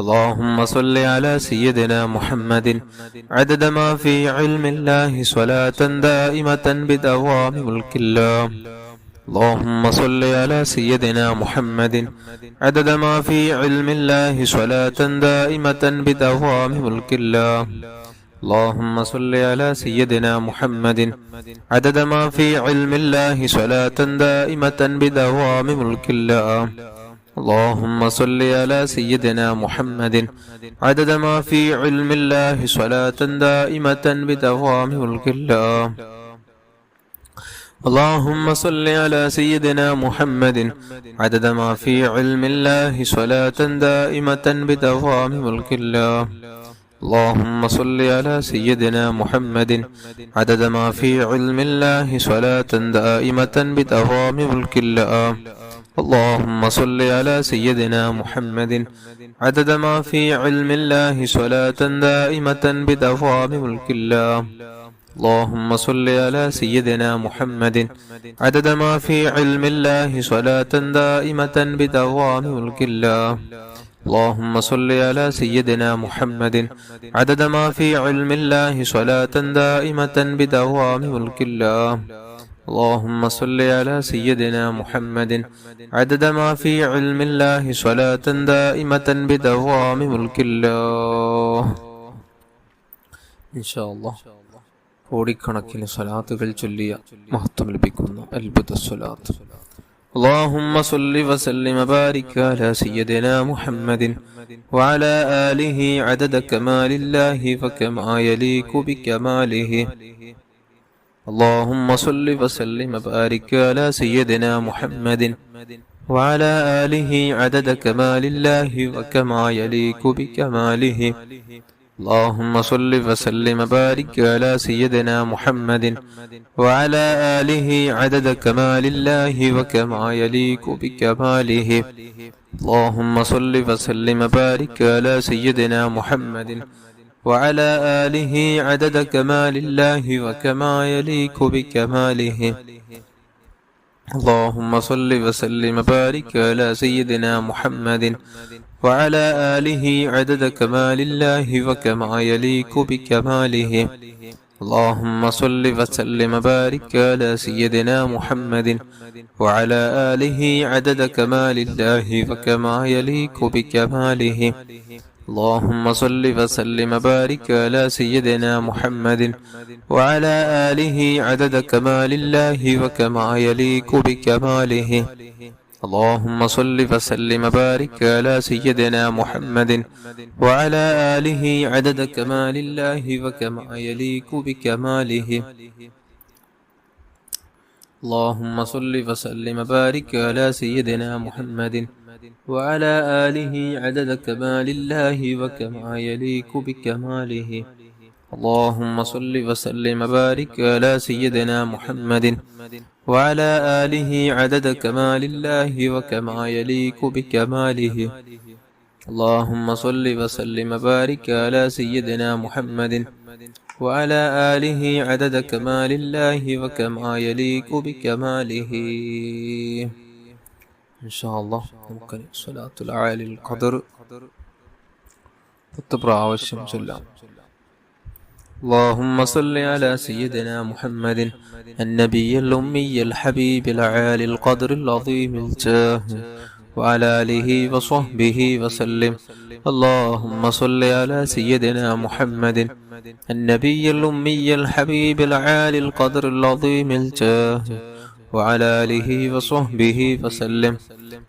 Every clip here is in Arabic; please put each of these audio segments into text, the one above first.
اللهم صل على سيدنا محمد عدد ما في علم الله صلاة دائمة بدوام ملك الله. اللهم صل على سيدنا محمد عدد ما في علم الله صلاة دائمة بدوام ملك الله. اللهم صل على سيدنا محمد عدد ما في علم الله صلاة دائمة بدوام ملك الله. اللهم صل على سيدنا محمد عدد ما في علم الله صلاة دائمة بدوام ملك الله. اللهم صل على سيدنا محمد عدد ما في علم الله صلاة دائمة بدوام ملك الله. اللهم صل على سيدنا محمد عدد ما في علم الله صلاة دائمة بدوام ملك الله. اللهم صل على سيدنا محمد عدد ما في علم الله صلاة دائمة بدوام ملك الله. اللهم صل على سيدنا محمد عدد ما في علم الله صلاة دائمة بدوام ملك الله. اللهم صل على سيدنا محمد عدد ما في علم الله صلاة دائمة بدوام ملك الله. اللهم صل على سيدنا محمد عدد ما في علم الله صلاة دائمة بدوام ملك الله. إن شاء الله കോടിക്കണക്കിന് സ്വലാത്തുകൾ ചൊല്ലിയ മഹത്വം ലഭിക്കുന്ന അത്ഭുത സ്വലാത്ത്. اللهم صل وسلم وبارك على سيدنا محمد وعلى آله عدد كمال الله وكما يليق بكماله. اللهم صل وسلم وبارك على سيدنا محمد وعلى آله عدد كمال الله وكما يليق بكماله. اللهم صل وسلم وبارك على سيدنا محمد وعلى آله عدد كمال الله وكما يليق بكماله. اللهم صل وسلم وبارك على سيدنا محمد وعلى آله عدد كمال الله وكما يليق بكماله. اللهم صل وسلم وبارك على سيدنا محمد وعلى آله عدد كمال الله وكما يليق بكماله. اللهم صل وسلم وبارك على سيدنا محمد وعلى آله عدد كمال الله وكما يليق بكماله. اللهم صل وسلم وبارك على سيدنا محمد وعلى آله عدد كمال الله وكما يليق بكماله. اللهم صل وسلم وبارك على سيدنا محمد وعلى آله عدد كمال الله وكما يليق بكماله. اللهم صل وسلم وبارك على سيدنا محمد وعلى آله عدد كمال الله وكما يليق بكماله. اللهم صل وسلم وبارك على سيدنا محمد وعلى آله عدد كمال الله وكما يليق بكماله. اللهم صل وسلم وبارك على سيدنا محمد وعلى آله عدد كمال الله وكما يليق بكماله. إن شاء الله ممكن صلاة العالي القدر പ്രാവശ്യം ചൊല്ലാം. اللهم صل على سيدنا محمد النبي الأمي الحبيب العالي القدر العظيم الجاه وعلى آله وصحبه وسلم. اللهم صل على سيدنا محمد النبي الأمي الحبيب العالي القدر العظيم الجاه وعلى آله وصحبه وسلم.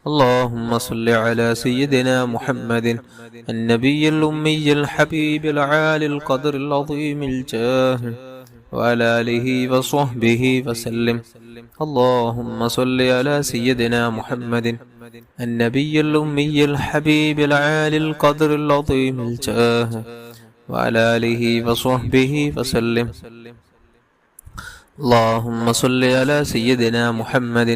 اللهم صل على سيدنا محمد النبي الأمي الحبيب العالي القدر العظيم الجاه وعلى آله وصحبه وسلم. اللهم صل على سيدنا محمد النبي الأمي الحبيب العالي القدر العظيم الجاه وعلى آله وصحبه وسلم. اللهم صل على سيدنا محمد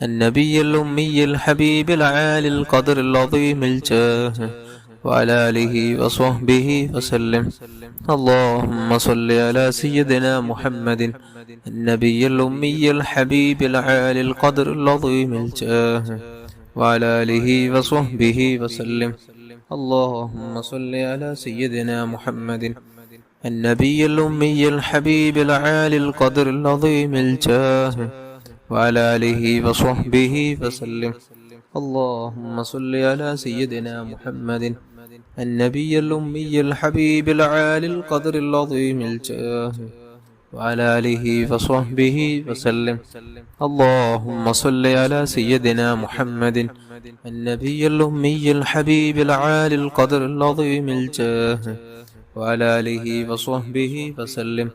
النبي الأمي الحبيب العالي القدر العظيم الجاه وعلى آله وصحبه وسلم. اللهم صل على سيدنا محمد النبي الأمي الحبيب العالي القدر العظيم الجاه وعلى آله وصحبه وسلم. اللهم صل على سيدنا محمد النبي الأمي الحبيب العالي القدر العظيم الجاه وعلى آله وصحبه وسلم. اللهم صل على سيدنا محمد النبي الأمي الحبيب العالي القدر العظيم الجاه وعلى آله وصحبه وسلم. اللهم صل على سيدنا محمد النبي الأمي الحبيب العالي القدر العظيم الجاه وعلى آله وصحبه وسلم.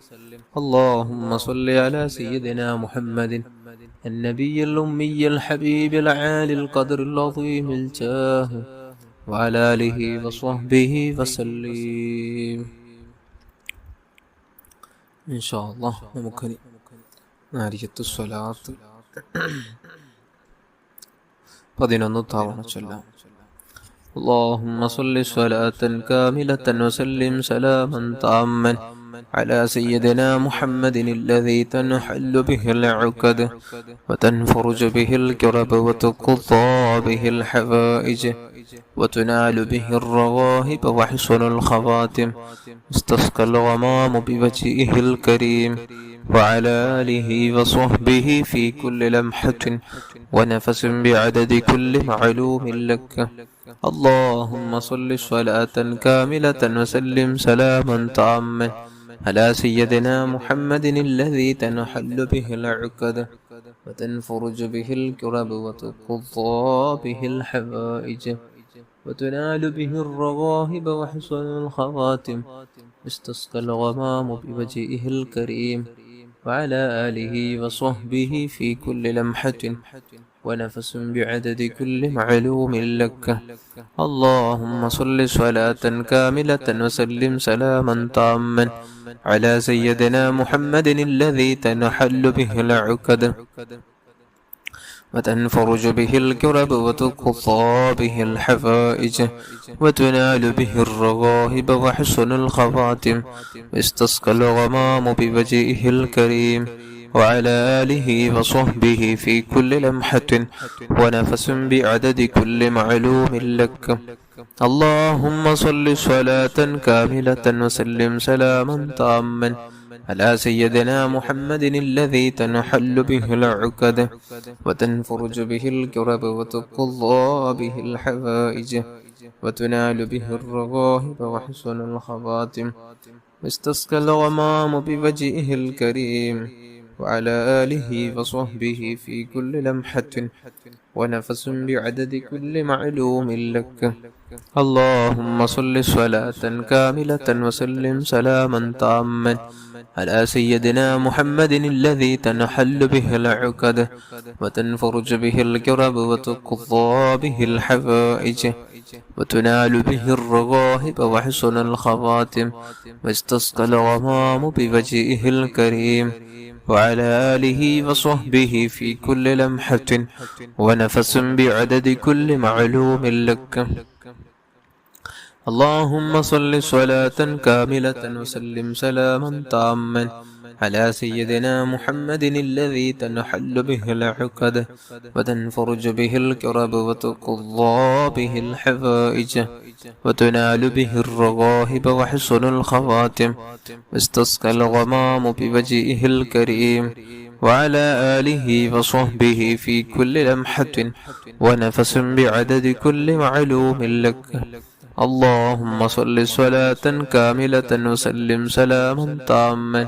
اللهم صل على سيدنا محمد النبي الأمي الحبيب العالي القدر العظيم الجاه وعلى آله وصحبه وسلم. إن شاء الله ممكن നാരിയത്ത് സ്വലാത്ത് 11 തവണ ചൊല്ലാം. اللهم صل صلاة كاملة وسلم سلاما تاما على سيدنا محمد الذي تنحل به العقد وتنفرج به الكرب وتقضى به الحوائج وتنال به الرواهب وحسن الخواتم استسقى الغمام بوجهه الكريم وعلى آله وصحبه في كل لمحة ونفس بعدد كل معلوم لك. اللهم صل صلاة كاملة وسلم سلاما تاما على سيدنا محمد الذي تنحل به العقد وتنفرج به الكرب وتقضى به الحوائج وتنال به الرواهب وحسن الخواتم استسقى الغمام بوجهه الكريم وعلى آله وصحبه في كل لمحة ونفس بعدد كل معلوم لك. اللهم صل صلاة كاملة وسلم سلاما تاما على سيدنا محمد الذي تنحل به العقد وتنفرج به الكرب وتقضى به الحوائج وتنال به الرواهب وحسن الخواتم واستسقى الغمام بوجهه الكريم وعلى آله وصحبه في كل لمحة ونفس بعدد كل معلوم لك. اللهم صل صلاة كاملة وسلم سلاما تاما على سيدنا محمد الذي تنحل به العقد وتنفرج به الكرب وتقضى به الحوائج وتنال به الرواهب وحسن الخواتم واستسقى الغمام بوجهه الكريم وعلى آله وصحبه في كل لمحة ونفس بعدد كل معلوم لك. اللهم صل صلاة كاملة وسلم سلاما تاما على سيدنا محمد الذي تنحل به العقد وتنفرج به الكرب وتقضى به الحوائج وتنال به الرواهب وحسن الخواتم واستسقى الغمام بوجهه الكريم وعلى آله وصحبه في كل لمحة ونفس بعدد كل معلوم لك. اللهم صل صلاة كاملة وسلم سلاما تاما على سيدنا محمد الذي تنحل به العقد وتنفرج به الكرب وتقضى به الحوائج وتنال به الرواهب وحسن الخواتم واستسقى الغمام بوجهه الكريم وعلى آله وصحبه في كل لمحة ونفس بعدد كل معلوم لك. اللهم صل صلاة كاملة وسلم سلاما تاما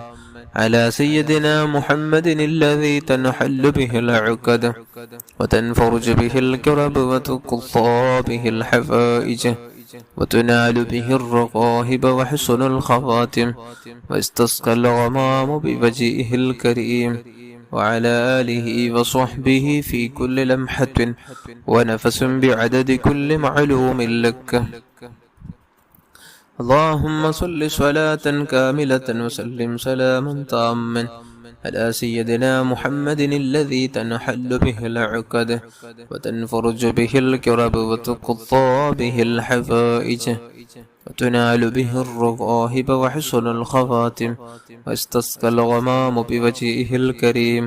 على سيدنا محمد الذي تنحل به العقد وتنفرج به الكرب وتقضى به الحوائج وتنال به الرواهب وحسن الخواتم واستسقى الغمام بوجهه الكريم وعلى آله وصحبه في كل لمحة ونفس بعدد كل معلوم لك. اللهم صل صلاة كاملة وسلم سلاما تاما على سيدنا محمد الذي تنحل به العقد وتنفرج به الكرب وتقضى به الحوائج وتنال به الرغائب وحسن الخواتم واستسقى الغمام بوجهه الكريم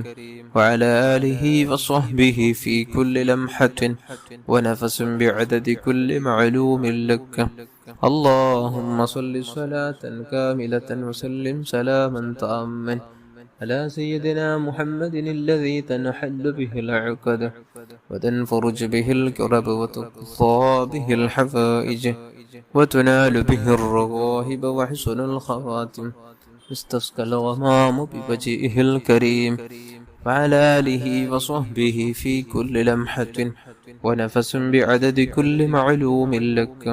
وعلى آله وصحبه في كل لمحة ونفس بعدد كل معلوم لك. اللهم صل صلاة كاملة وسلم سلاما تاما على سيدنا محمد الذي تنحل به العقد وتنفرج به الكرب وتقضى به الحفائج وتنال به الرغائب وحسن الخواتم استسقى الغمام بوجهه الكريم وعلى آله وصحبه في كل لمحة ونفس بعدد كل معلوم لك.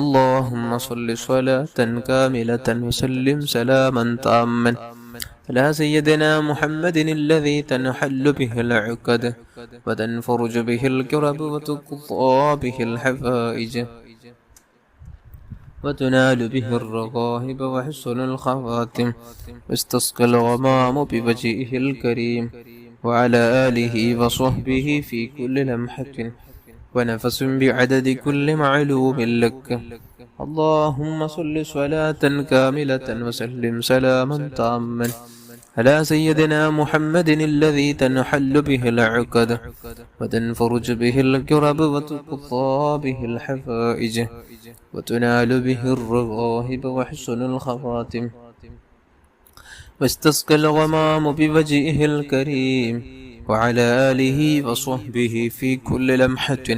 اللهم صل صلاة كاملة وسلم سلاما تاما على سيدنا محمد الذي تنحل به العقد وتنفرج به الكرب وتقضى به الحفائج وتنال به الرغائب وحسن الخواتم واستسقى الغمام بوجهه الكريم وعلى آله وصحبه في كل لمحة ونفس بعدد كل معلوم لك. اللهم صل صلاة كاملة وسلم سلاما تاما على سيدنا محمد الذي تنحل به العقد وتنفرج به الكرب وتقضى به الحفائج وتنال به الرغائب وحسن الخواتم واستسقى الغمام بوجهه الكريم وعلى آله وصحبه في كل لمحة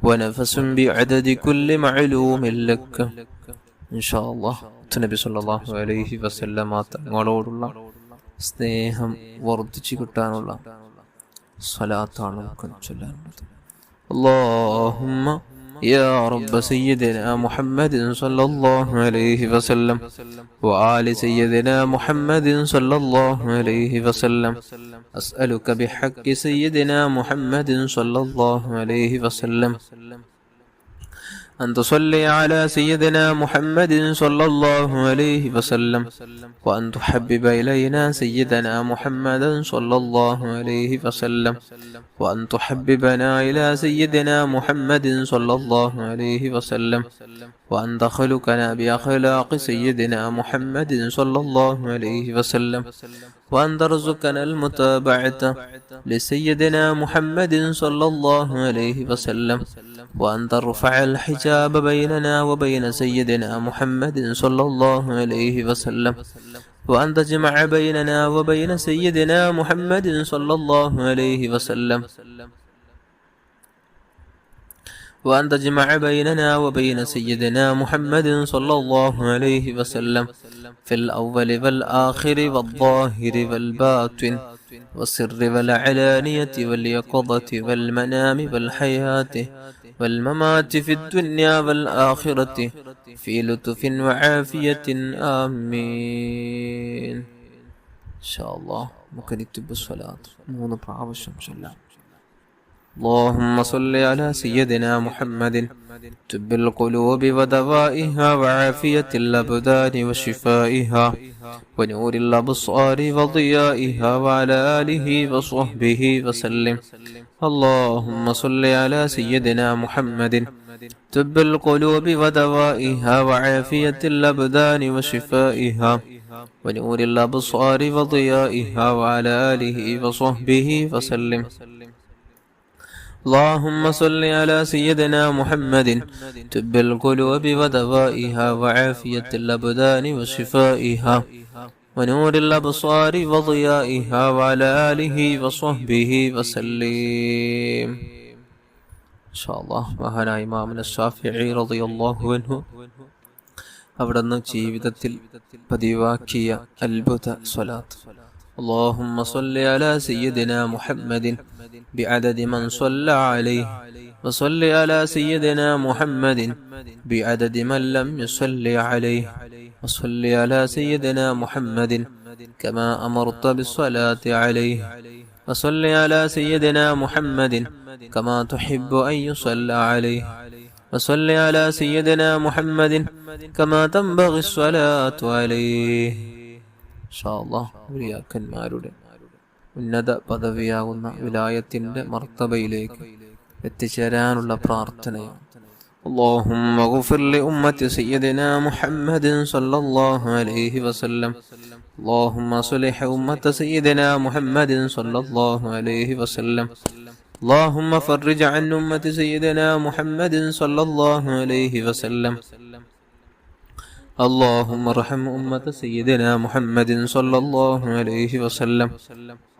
ونفس بعدد كل معلوم لك. إن شاء الله നബി സല്ലല്ലാഹു അലൈഹി വസല്ലമ തങ്ങളോടുള്ള സ്നേഹം വർദ്ധിച്ചു കിട്ടാനുള്ള സ്വലാത്താണ് നമുക്ക് ചൊല്ലാനുള്ളത്. اللهم يا رب سيدنا محمد صلى الله عليه وسلم وآل سيدنا محمد صلى الله عليه وسلم أسألك بحق سيدنا محمد صلى الله عليه وسلم أن تصلي على سيدنا محمد صلى الله عليه وسلم وأن تحبب إلينا سيدنا محمدا صلى الله عليه وسلم وأن تحببنا إلى سيدنا محمد صلى الله عليه وسلم وأن تخلقنا بأخلاق سيدنا محمد صلى الله عليه وسلم وأن ترزقنا المتابعة لسيدنا محمد صلى الله عليه وسلم وأن ترفع الحجاب بيننا وبين سيدنا محمد صلى الله عليه وسلم وأن تجمع بيننا وبين سيدنا محمد صلى الله عليه وسلم وأن تجمع بيننا وبين سيدنا محمد صلى الله عليه وسلم في الأول والآخر والظاهر والباطن والسر والعلانية واليقظة والمنام والحياة والممات في الدنيا والآخرة في لطف وعافية آمين. إن شاء الله ممكن نكتب الصلاة مو نبراوش إن شاء الله. اللهم صل على سيدنا محمد طب القلوب ودوائها وعافية الأبدان وشفائها ونور الأبصار وضيائها وعلى آله وصحبه وسلم. اللهم صل على سيدنا محمد طب القلوب ودوائها وعافية الأبدان وشفائها ونور الأبصار وضيائها وعلى آله وصحبه وسلم. اللهم صل على سيدنا محمد طب القلوب ودوائها وعافية الأبدان وشفائها ونور الأبصار وضيائها وعلى آله وصحبه وسلم. إن شاء الله. മഹാനായ ഇമാമുന ശാഫിഈ റളിയല്ലാഹു അൻഹു അവിടുന്ന് ജീവിതത്തിൽ പതിവാക്കിയ അത്ഭുത സ്വലാത്ത്. اللهم صل على سيدنا محمد بعدد من صلى عليه وصل على سيدنا محمد بعدد من لم يصل عليه وصل على سيدنا محمد كما أمرت بالصلاة عليه وصل على سيدنا محمد كما تحب أن يصلى عليه وصل على سيدنا محمد كما تنبغي الصلاة عليه. ൗലിയാക്കന്മാരുടെ ഉന്നത പദവിയാകുന്ന വിലായത്തിന്റെ മർത്തബയിലേക്ക് എത്തിച്ചേരാനുള്ള പ്രാർത്ഥനയാണ്. اللهم اغفر لأمة سيدنا محمد صلى الله عليه وسلم. اللهم صلح أمة سيدنا محمد صلى الله عليه وسلم. اللهم فرج عن أمة سيدنا محمد صلى الله عليه وسلم. اللهم ارحم أمة سيدنا محمد صلى الله عليه وسلم.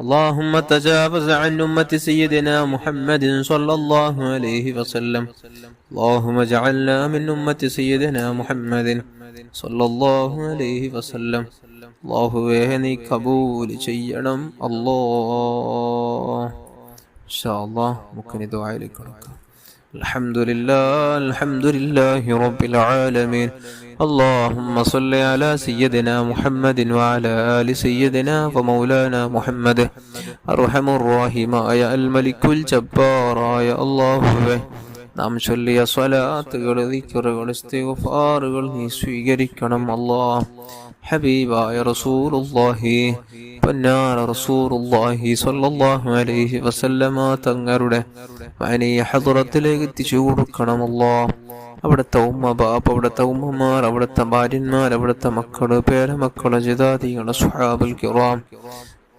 اللهم تجاوز عن أمة سيدنا محمد صلى الله عليه وسلم. اللهم اجعلنا من أمة سيدنا محمد صلى الله عليه وسلم. അല്ലാഹുവേ നീ കബൂൽ ചെയ്യണം അല്ലാഹ്. ഇൻഷാ അല്ലാഹ് നമുക്കിനി ദുആയിലേക്ക് കടക്കാം. അൽഹംദുലില്ലാഹി റബ്ബിൽ ആലമീൻ. اللهم صل على سيدنا محمد وعلى آل سيدنا ومولانا محمد أرحم الراحمين يا الملك الجبار يا الله. നാം ചൊല്ലിയ സ്വലാത്തുകൾ, ദിക്റുകൾ, ഇസ്തിഗ്ഫാറുകൾ നീ സ്വീകരിക്കണം അല്ലാഹ്. ഹബീബായ റസൂലുള്ളാഹി പൊന്നാര റസൂലുള്ളാഹി സ്വല്ലല്ലാഹു അലൈഹി വസല്ലമ തങ്ങളുടെ മഅനിയ ഹദ്റത്തിലേക്ക് എത്തിച്ചു കൊടുക്കണം അല്ലാഹ്. അവിടുത്തെ ഉമ്മ ബാപ്പ, അവിടുത്തെ ഉമ്മമാർ, അവിടുത്തെ ഭാര്യന്മാർ, അവിടുത്തെ മക്കള്, പേരമക്കള്, ജിദാദികള്, സ്വഹാബുൽ കിറാം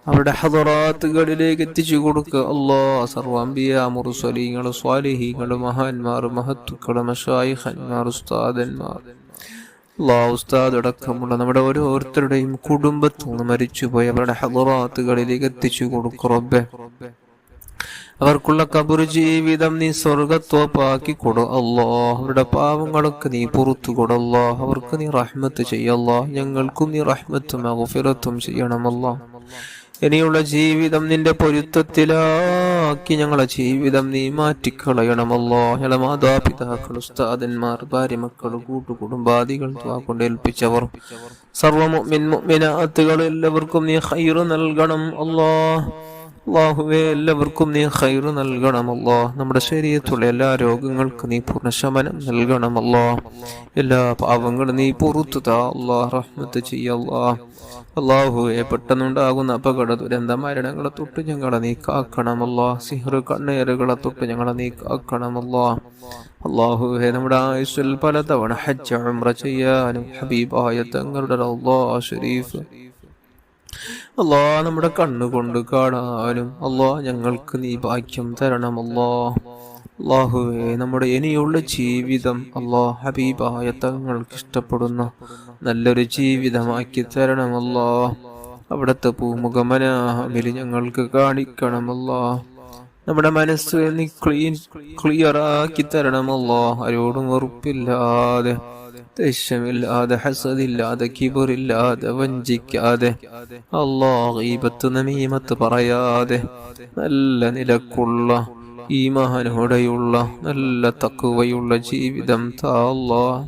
അവരുടെ ഹദറാത്തുകളിലേക്ക് എത്തിച്ചു കൊടുക്കുക അല്ലാഹ്. സർവ്വ അംബിയാ മുർസലീങ്ങള്, സ്വാലിഹീങ്ങള്, മഹാന്മാർ, മഹത്തുക്കള്, മശായിഖന്മാർ, ഉസ്താദന്മാർ അല്ലാഹ്, ഉസ്താദ് അടക്കമുള്ള നമ്മുടെ ഓരോരുത്തരുടെയും കുടുംബത്തിൽ നിന്ന് മരിച്ചുപോയി അവരുടെ ഹദറാത്തുകളിലേക്ക് എത്തിച്ചു കൊടുക്കുക റബ്ബേ. അവർക്കുള്ള ഖബർ ജീവിതം നീ സ്വർഗത്തോപ്പാക്കി കൊടു അല്ലാഹ്. അവരുടെ പാവങ്ങളൊക്കെ നീ പുറത്തു കൊടുല്ലാഹ്. അവർക്ക് നീ റഹ്മത്ത് ചെയ്യല്ലാഹ്. ഞങ്ങൾക്കും നീ റഹ്മത്തും മഗ്ഫിറത്തും ചെയ്യണമല്ലാഹ്. ഇനിയുള്ള ജീവിതം നിന്റെ പൊരുത്തത്തിലാക്കി ഞങ്ങളെ ജീവിതം നീ മാറ്റിക്കളയണമല്ലാഹ്. ഞങ്ങളെ മാതാപിതാക്കൾ, ഉസ്താദന്മാർ, ഭാര്യമക്കൾ, കൂട്ടുകുടുംബാദികൾ കൊണ്ട് ഏൽപ്പിച്ചവർ സർവ്വ മുഅ്മിൻ മുഅ്മിനാത്തുകൾ എല്ലാവർക്കും നീ ഖൈർ നൽകണം അല്ലാഹ്. അല്ലാഹുവേ എല്ലാവർക്കും നീ ഖൈർ നൽകണം അല്ലാഹ്. നമ്മുടെ ശരീരത്തുള്ള എല്ലാ രോഗങ്ങൾക്കും നീ പൂർണ്ണശമനം നൽകണം അല്ലാഹ്. എല്ലാ പാവങ്ങളും നീ പുറത്തു താ അല്ലാഹ്. റഹ്മത്ത് ചെയ്യല്ലാഹ്. അല്ലാഹുവേ പെട്ടെന്നുണ്ടാകുന്ന അപകട ദുരന്ത മരണങ്ങളെ തൊട്ട് ഞങ്ങളെ നീ കാക്കണം അല്ലാഹ്. സിഹ്ർ കണ്ണേറുകളെ തൊട്ട് ഞങ്ങളെ നീ കാക്കണം അല്ലാഹ്. അല്ലാഹുവേ നമ്മുടെ ആയുസ്സിൽ പലതവണ ഹജ്ജ് ഉംറ ചെയ്യാനും ഹബീബായ തങ്ങളുടെ റൗള ശരീഫ് അല്ലാഹ് നമ്മുടെ കണ്ണുകൊണ്ട് കാണാനും അല്ലാഹ് ഞങ്ങൾക്ക് നീ ഭാഗ്യം തരണം അല്ലാഹ്. അല്ലാഹുവേ നമ്മുടെ ഇനിയുള്ള ജീവിതം അല്ലാഹ് ഹബീബായ തങ്ങൾക്ക് ഇഷ്ടപ്പെടുന്ന നല്ലൊരു ജീവിതമാക്കി തരണം അല്ലാഹ്. അവിടുത്തെ പൂമുഖമനാമിൽ ഞങ്ങൾക്ക് കാണിക്കണം അല്ലാഹ്. നമ്മുടെ മനസ്സ് നീ ക്ലിയറാക്കി തരണം അല്ലാഹ്. ആരോടും വെറുപ്പില്ലാതെ, ദേഷ്യമില്ലാതെ, ഹസദില്ലാതെ, കിബറില്ലാതെ, വഞ്ചിക്കാതെ അല്ലാഹ് ഗീബത്ത് നമീമത്ത് പറയാതെ നല്ല നിലക്കുള്ള ഈമാനോടെയുള്ള നല്ല തഖ്വയുള്ള ജീവിതം താ അല്ലാഹ്.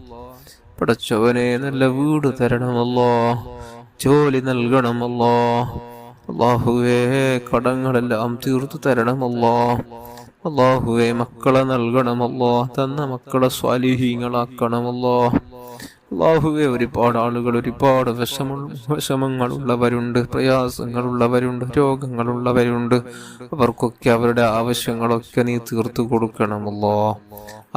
പടച്ചവനെ നല്ല വീട് തരണം അല്ലാഹ്. ജോലി നൽകണം അല്ലാഹ്. അല്ലാഹുവേ കടങ്ങളെല്ലാം തീർത്തു തരണം അല്ലാഹ്. അല്ലാഹുവേ മക്കളെ നൽകണം അല്ലാഹ്. തന്ന മക്കളെ സ്വാലിഹീങ്ങളാക്കണം അല്ലാഹ്. അല്ലാഹുവേ ഒരുപാട് ആളുകൾ ഒരുപാട് വിഷമങ്ങളുള്ളവരുണ്ട്, പ്രയാസങ്ങളുള്ളവരുണ്ട്, രോഗങ്ങളുള്ളവരുണ്ട്. അവർക്കൊക്കെ അവരുടെ ആവശ്യങ്ങളൊക്കെ നീ തീർത്തു കൊടുക്കണം അല്ലാഹ്.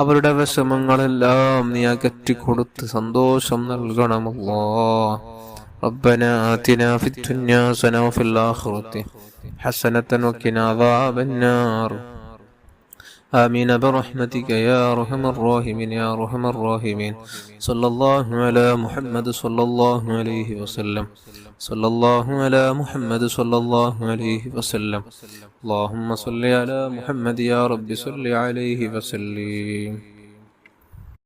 അവരുടെ വിഷമങ്ങളെല്ലാം നീ അകറ്റിക്കൊടുത്ത് സന്തോഷം നൽകണം അല്ലാഹ്. ربنا آتنا في الدنيا حسنة وفي الآخرة حسنة وقنا عذاب النار. آمين برحمتك يا أرحم الراحمين يا أرحم الراحمين. صلى الله على محمد صلى الله عليه وسلم. صلى الله على محمد صلى الله عليه وسلم. اللهم صل على محمد يا رب صل عليه وسلم.